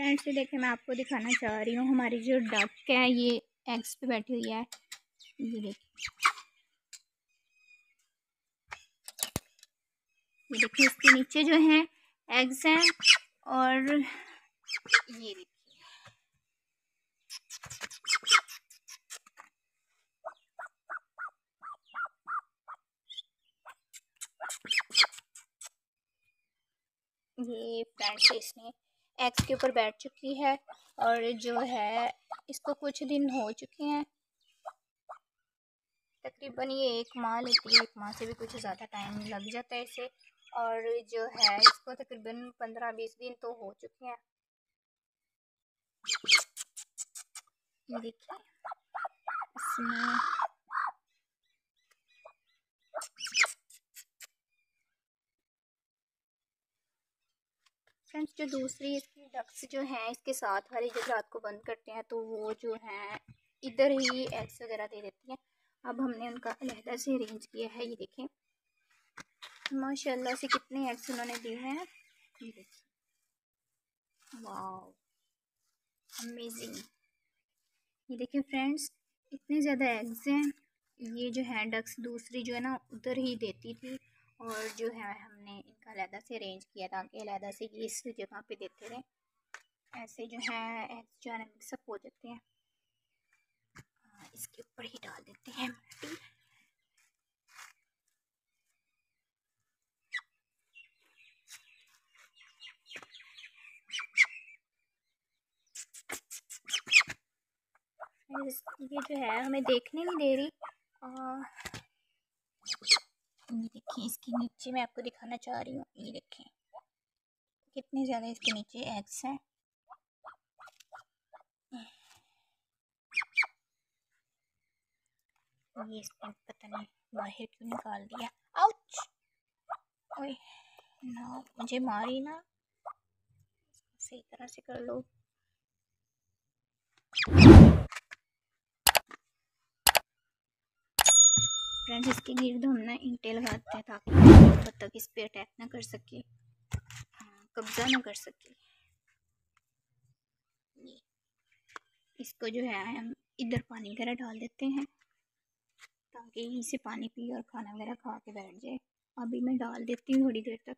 Friends ये देखें, मैं आपको दिखाना चाह रही हूँ हमारी जो डक है ये एग्स पे बैठी हुई है। ये देखिए इसके नीचे जो है एग्स हैं और ये देखिए ये फ्रेंड्स इसने एग्स के ऊपर बैठ चुकी है और जो है इसको कुछ दिन हो चुके हैं, तकरीबन ये 1 माह लेती है। 1 माह से भी कुछ ज़्यादा टाइम लग जाता है इसे। और जो है इसको तकरीबन 15-20 दिन तो हो चुके हैं। ये देखिए इसमें फ्रेंड्स जो दूसरी इसकी डक्स जो हैं इसके साथ वाली जब रात को बंद करते हैं तो वो जो है इधर ही एग्स वगैरह दे देती हैं। अब हमने उनका अलहदा से अरेंज किया है। ये देखें माशाल्लाह से कितने एग्स उन्होंने दिए हैं। ये देखिए वाव अमेजिंग। ये देखिए फ्रेंड्स इतने ज़्यादा एग्स हैं। ये जो है डक्स दूसरी जो है ना उधर ही देती थी और जो है हमने इनका अलहदा से अरेंज किया ताकि अलहदा से ये इस जगह पे देते रहे। ऐसे जो है एग्स जो है ना मिक्सअप हो जाते हैं। इसके ऊपर ही डाल देते हैं मिट्टी। ये जो है हमें देखने नहीं दे रही। ये देखिए इसके नीचे मैं आपको दिखाना चाह रही हूँ। ये देखें कितने ज़्यादा इसके नीचे एग्स हैं। ये इसने पता नहीं बाहर क्यों निकाल दिया। आउच ओए ना मुझे मारी ना, सही तरह से कर लो। फ्रेंड्स इसके गिर्द हम ना ईंटें लगाते हैं ताकि बत्तख इस पे अटैक ना कर सके, कब्जा ना कर सके। इसको जो है हम इधर पानी वगैरह डाल देते हैं ताकि यहीं से पानी पी और खाना वगैरह खा के बैठ जाए। अभी मैं डाल देती हूँ थोड़ी देर तक।